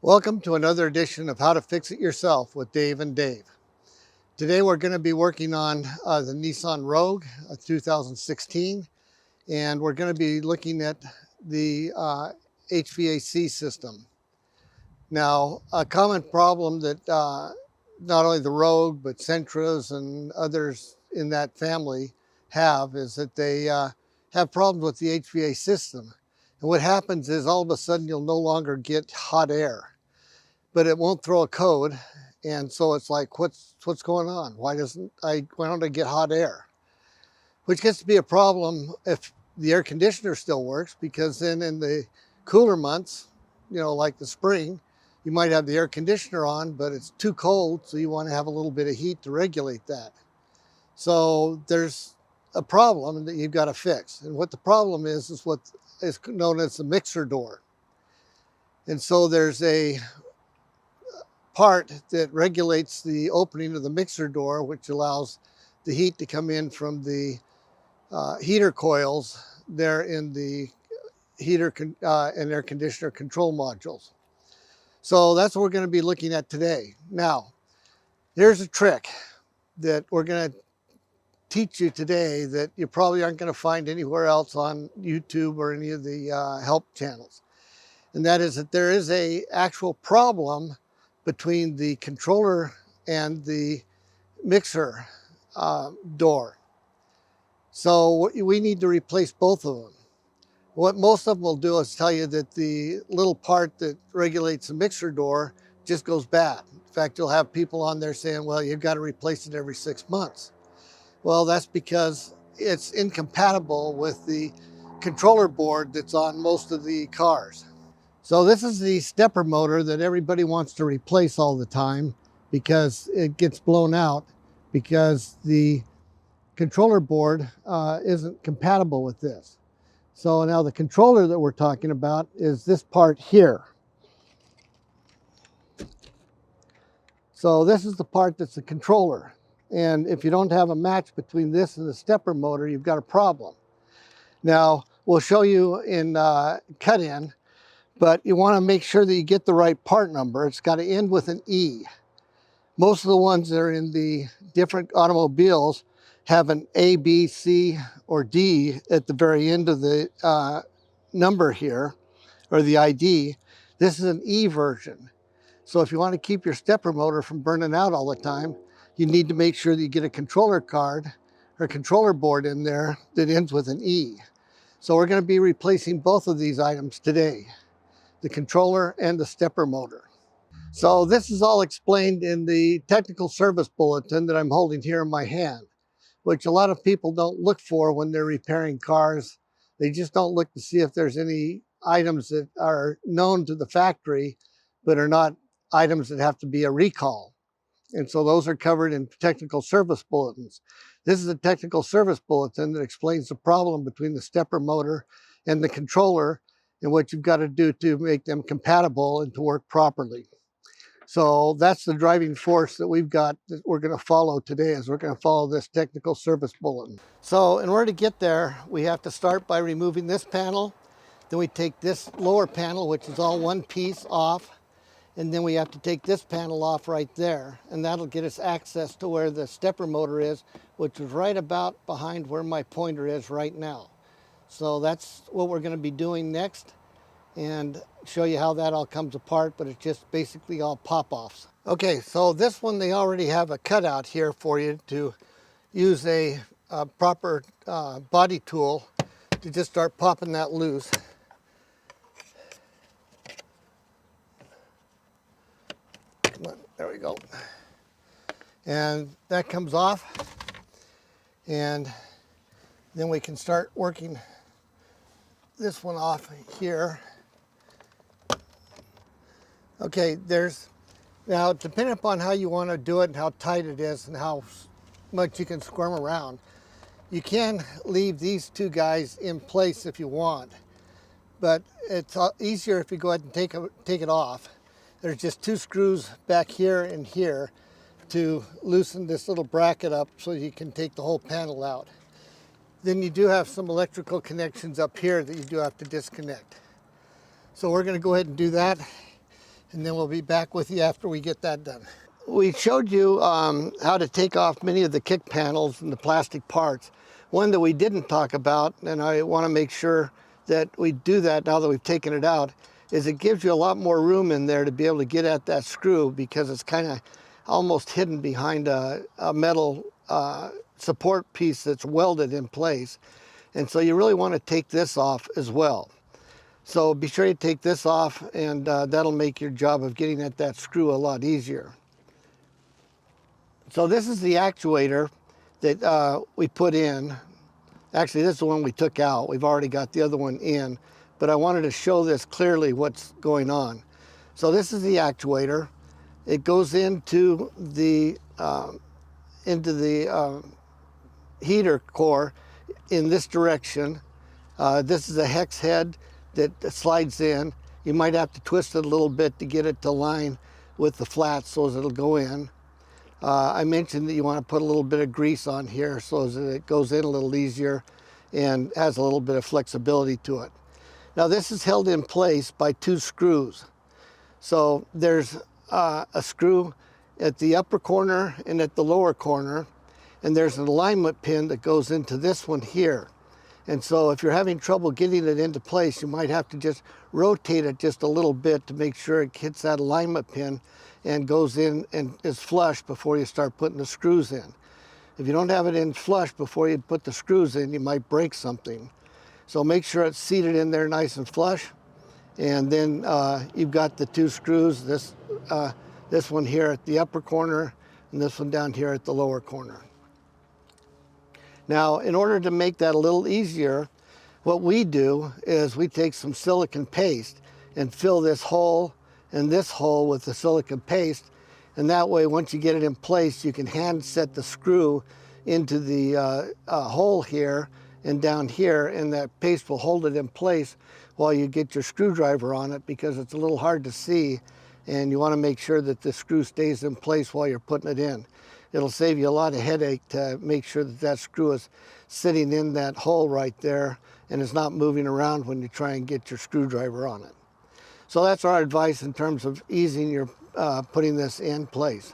Welcome to another edition of How to Fix It Yourself with Dave and Dave. Today we're going to be working on the Nissan Rogue 2016, and we're going to be looking at the HVAC system. Now, a common problem that not only the Rogue but Sentras and others in that family have is that they have problems with the HVAC system. And what happens is all of a sudden you'll no longer get hot air, but it won't throw a code. And so it's like, what's going on? Why don't I get hot air? Which gets to be a problem if the air conditioner still works, because then in the cooler months, you know, like the spring, you might have the air conditioner on, but it's too cold, so you want to have a little bit of heat to regulate that. So there's a problem that you've got to fix. And what the problem is what is known as the mixer door. And so there's a part that regulates the opening of the mixer door, which allows the heat to come in from the heater coils there in the heater and air conditioner control modules. So that's what we're going to be looking at today. Now, here's a trick that we're going to teach you today that you probably aren't going to find anywhere else on YouTube or any of the help channels. And that is that there is an actual problem between the controller and the mixer door. So we need to replace both of them. What most of them will do is tell you that the little part that regulates the mixer door just goes bad. In fact, you'll have people on there saying, well, you've got to replace it every 6 months. Well, that's because it's incompatible with the controller board that's on most of the cars. So this is the stepper motor that everybody wants to replace all the time because it gets blown out because the controller board isn't compatible with this. So now the controller that we're talking about is this part here. So this is the part that's the controller. And if you don't have a match between this and the stepper motor, you've got a problem. Now, we'll show you in cut-in, but you want to make sure that you get the right part number. It's got to end with an E. Most of the ones that are in the different automobiles have an A, B, C, or D at the very end of the number here, or the ID. This is an E version. So if you want to keep your stepper motor from burning out all the time, you need to make sure that you get a controller card or controller board in there that ends with an E. So we're going to be replacing both of these items today, the controller and the stepper motor. So this is all explained in the technical service bulletin that I'm holding here in my hand, which a lot of people don't look for when they're repairing cars. They just don't look to see if there's any items that are known to the factory, but are not items that have to be a recall. And so those are covered in technical service bulletins. This is a technical service bulletin that explains the problem between the stepper motor and the controller and what you've got to do to make them compatible and to work properly. So that's the driving force that we've got that we're going to follow today, is we're going to follow this technical service bulletin. So in order to get there, we have to start by removing this panel. Then we take this lower panel, which is all one piece, off. And then we have to take this panel off right there. And that'll get us access to where the stepper motor is, which is right about behind where my pointer is right now. So that's what we're going to be doing next, and show you how that all comes apart, but it's just basically all pop-offs. Okay, so this one, they already have a cutout here for you to use a proper body tool to just start popping that loose. Come on, there we go. And that comes off, and then we can start working this one off here. Okay, now depending upon how you want to do it and how tight it is and how much you can squirm around, you can leave these two guys in place if you want, but it's easier if you go ahead and take it off. There's just two screws back here and here to loosen this little bracket up so you can take the whole panel out. Then you do have some electrical connections up here that you do have to disconnect. So we're going to go ahead and do that. and then we'll be back with you after we get that done. We showed you how to take off many of the kick panels and the plastic parts. One that we didn't talk about, and I want to make sure that we do that now that we've taken it out, is it gives you a lot more room in there to be able to get at that screw, because it's kind of almost hidden behind a metal support piece that's welded in place. And so you really want to take this off as well. So be sure you take this off, and that'll make your job of getting at that screw a lot easier. So this is the actuator that we put in. Actually, this is the one we took out. We've already got the other one in, but I wanted to show this clearly what's going on. So this is the actuator. It goes into the heater core in this direction. This is a hex head that slides in. You might have to twist it a little bit to get it to line with the flats so as it'll go in. I mentioned that you want to put a little bit of grease on here so that it goes in a little easier and has a little bit of flexibility to it. Now this is held in place by 2 screws. So there's a screw at the upper corner and at the lower corner, and there's an alignment pin that goes into this one here. And so if you're having trouble getting it into place, you might have to just rotate it just a little bit to make sure it hits that alignment pin and goes in and is flush before you start putting the screws in. If you don't have it in flush before you put the screws in, you might break something. So make sure it's seated in there nice and flush. And then you've got the 2 screws, this one here at the upper corner and this one down here at the lower corner. Now, in order to make that a little easier, what we do is we take some silicone paste and fill this hole and this hole with the silicone paste. And that way, once you get it in place, you can hand set the screw into the hole here and down here, and that paste will hold it in place while you get your screwdriver on it, because it's a little hard to see, and you want to make sure that the screw stays in place while you're putting it in. It'll save you a lot of headache to make sure that that screw is sitting in that hole right there and is not moving around when you try and get your screwdriver on it. So that's our advice in terms of easing your putting this in place.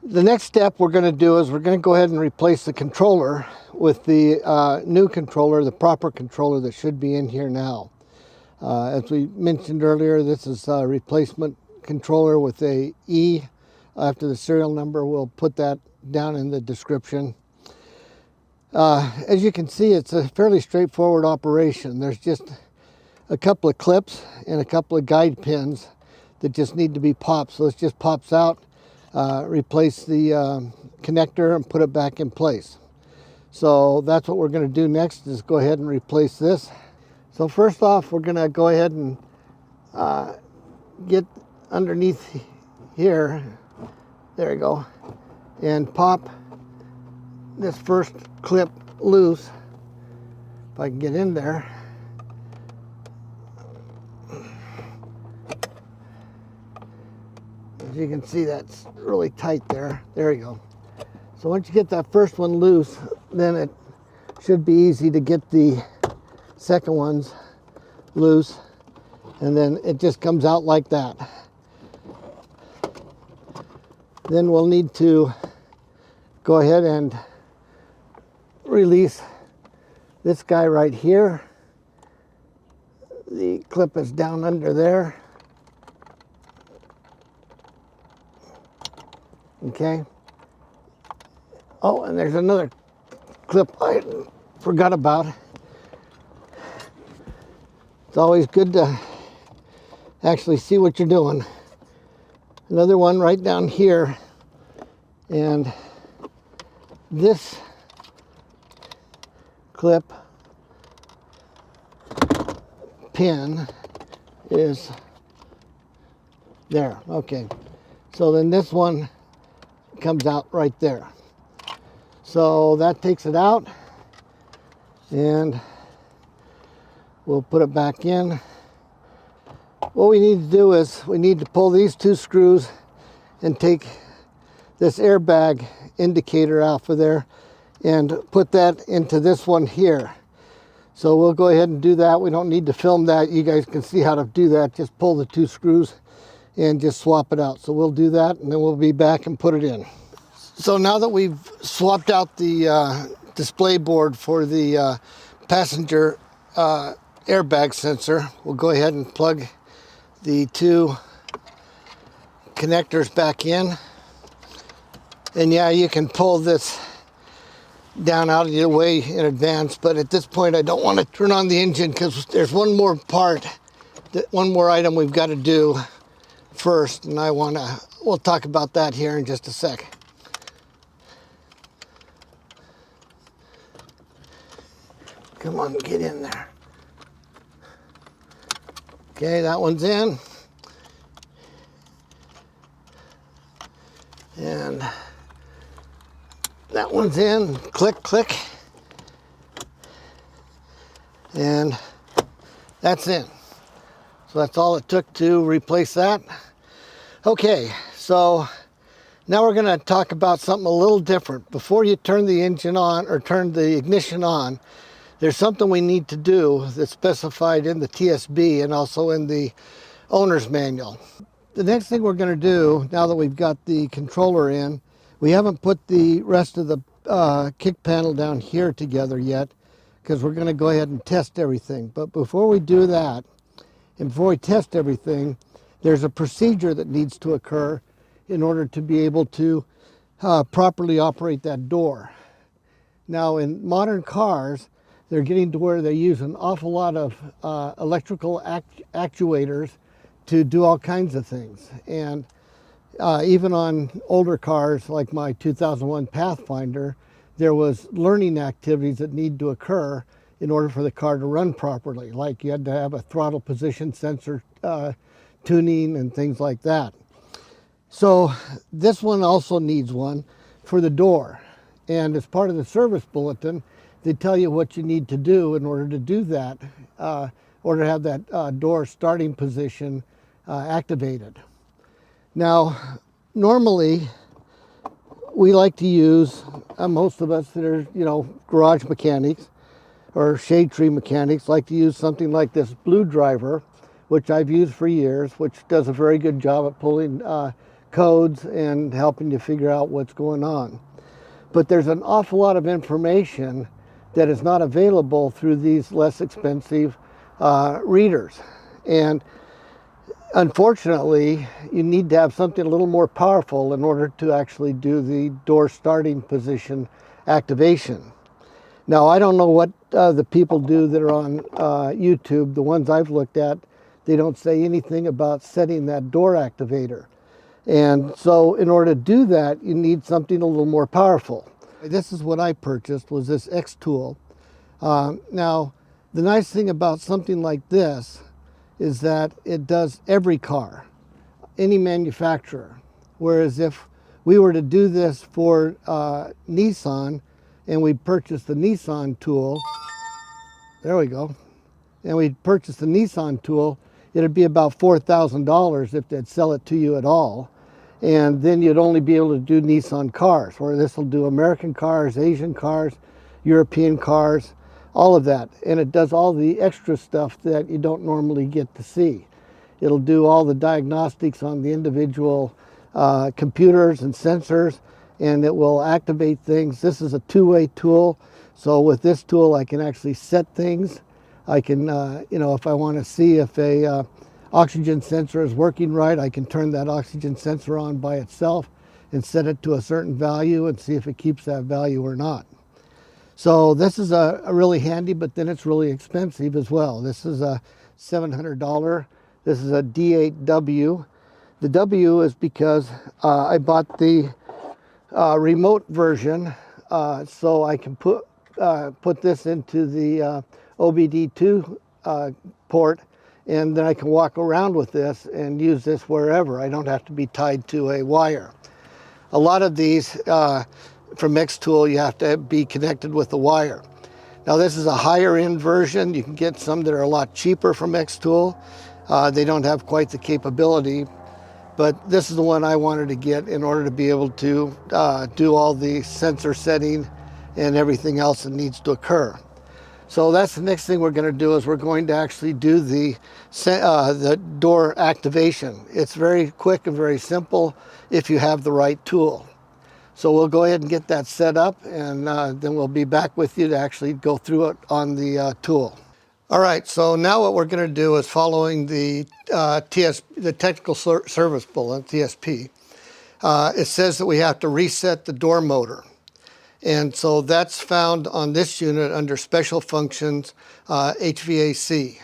The next step we're going to do is we're going to go ahead and replace the controller with the new controller, the proper controller that should be in here now. As we mentioned earlier, this is a replacement controller with a E after the serial number. We'll put that down in the description. As you can see, it's a fairly straightforward operation. There's just a couple of clips and a couple of guide pins that just need to be popped. So this just pops out, replace the connector and put it back in place. So that's what we're going to do next, is go ahead and replace this. So first off, we're going to go ahead and get underneath here, there you go, and pop this first clip loose. If I can get in there. As you can see, that's really tight there. There you go. So once you get that first one loose, then it should be easy to get the second ones loose, and then it just comes out like that. Then we'll need to go ahead and release this guy right here. The clip is down under there. Okay. Oh, and there's another clip I forgot about. It's always good to actually see what you're doing. Another one right down here. And this clip pin is there. Okay. So then this one comes out right there. So that takes it out, and we'll put it back in. What we need to do is we need to pull these 2 screws and take this airbag indicator off of there and put that into this one here. So we'll go ahead and do that. We don't need to film that. You guys can see how to do that. Just pull the 2 screws and just swap it out. So we'll do that, and then we'll be back and put it in. So now that we've swapped out the display board for the passenger airbag sensor, we'll go ahead and plug the 2 connectors back in. And yeah, you can pull this down out of your way in advance, but at this point I don't want to turn on the engine because there's one more part, one more item we've got to do first, and we'll talk about that here in just a sec. Come on, get in there. Okay, that one's in. And that one's in. Click, click. And that's in. So that's all it took to replace that. Okay, so now we're going to talk about something a little different. Before you turn the engine on or turn the ignition on, there's something we need to do that's specified in the TSB and also in the owner's manual. The next thing we're going to do, now that we've got the controller in, we haven't put the rest of the kick panel down here together yet because we're going to go ahead and test everything. But before we do that, and before we test everything, there's a procedure that needs to occur in order to be able to properly operate that door. Now, in modern cars, they're getting to where they use an awful lot of electrical actuators to do all kinds of things. And even on older cars like my 2001 Pathfinder, there was learning activities that need to occur in order for the car to run properly. Like you had to have a throttle position sensor tuning and things like that. So this one also needs one for the door. And as part of the service bulletin, they tell you what you need to do in order to do that, or to have that door starting position activated. Now, normally we like to use, most of us that are, garage mechanics or shade tree mechanics like to use something like this blue driver, which I've used for years, which does a very good job at pulling codes and helping you figure out what's going on. But there's an awful lot of information that is not available through these less expensive readers. And unfortunately, you need to have something a little more powerful in order to actually do the door starting position activation. Now, I don't know what the people do that are on YouTube. The ones I've looked at, they don't say anything about setting that door activator. And so in order to do that, you need something a little more powerful. This is what I purchased, was this X tool. Now, the nice thing about something like this is that it does every car, any manufacturer. Whereas if we were to do this for Nissan, and we purchased the Nissan tool, there we go, and we purchased the Nissan tool, it'd be about $4,000 if they'd sell it to you at all. And then you'd only be able to do Nissan cars, where this will do American cars, Asian cars, European cars, all of that. And it does all the extra stuff that you don't normally get to see. It'll do all the diagnostics on the individual computers and sensors, and it will activate things. This is a two-way tool. So with this tool, I can actually set things. I can, if I want to see if a oxygen sensor is working right, I can turn that oxygen sensor on by itself and set it to a certain value and see if it keeps that value or not. So this is a really handy, but then it's really expensive as well. This is a $700. This is a D8W. The W is because I bought the remote version so I can put this into the OBD2 port, and then I can walk around with this and use this wherever. I don't have to be tied to a wire. A lot of these from X-Tool, you have to be connected with a wire. Now this is a higher end version. You can get some that are a lot cheaper from X-Tool. They don't have quite the capability, but this is the one I wanted to get in order to be able to do all the sensor setting and everything else that needs to occur. So that's the next thing we're going to do, is we're going to actually do the door activation. It's very quick and very simple if you have the right tool. So we'll go ahead and get that set up, and then we'll be back with you to actually go through it on the tool. All right, so now what we're going to do is, following the the Technical Service Bulletin, TSP, it says that we have to reset the door motor. And so that's found on this unit under Special Functions, HVAC.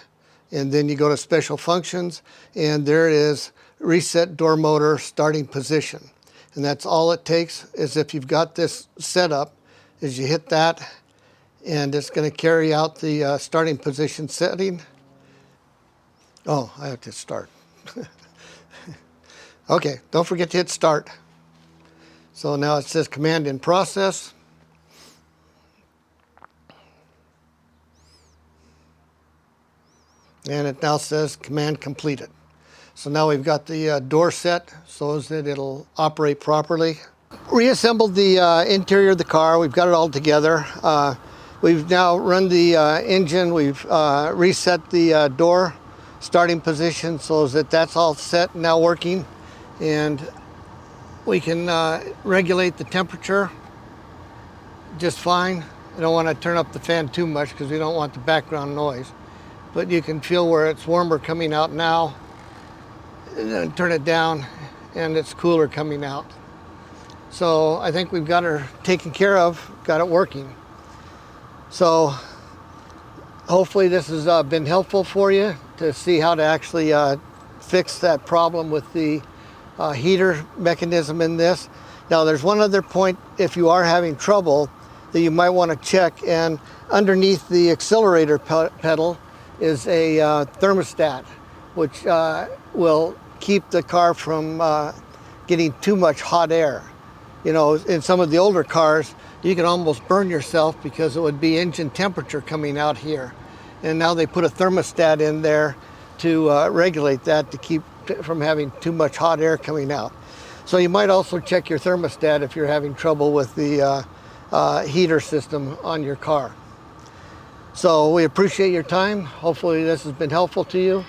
And then you go to Special Functions, and there it is, Reset Door Motor Starting Position. And that's all it takes, is if you've got this set up, is you hit that, and it's going to carry out the starting position setting. Oh, I have to start. Okay, don't forget to hit start. So now it says command in process. And it now says command completed. So now we've got the door set so that it'll operate properly. Reassembled the interior of the car. We've got it all together. We've now run the engine. We've reset the door starting position so that that's all set and now working. And we can regulate the temperature just fine. I don't want to turn up the fan too much because we don't want the background noise. But you can feel where it's warmer coming out now. And then turn it down and it's cooler coming out. So I think we've got her taken care of, got it working. So hopefully this has been helpful for you to see how to actually fix that problem with the heater mechanism in this. Now there's one other point if you are having trouble that you might want to check, and underneath the accelerator pedal is a thermostat, which will keep the car from getting too much hot air. You know, in some of the older cars, you can almost burn yourself because it would be engine temperature coming out here. And now they put a thermostat in there to regulate that, to keep from having too much hot air coming out. So you might also check your thermostat if you're having trouble with the heater system on your car. So we appreciate your time. Hopefully this has been helpful to you.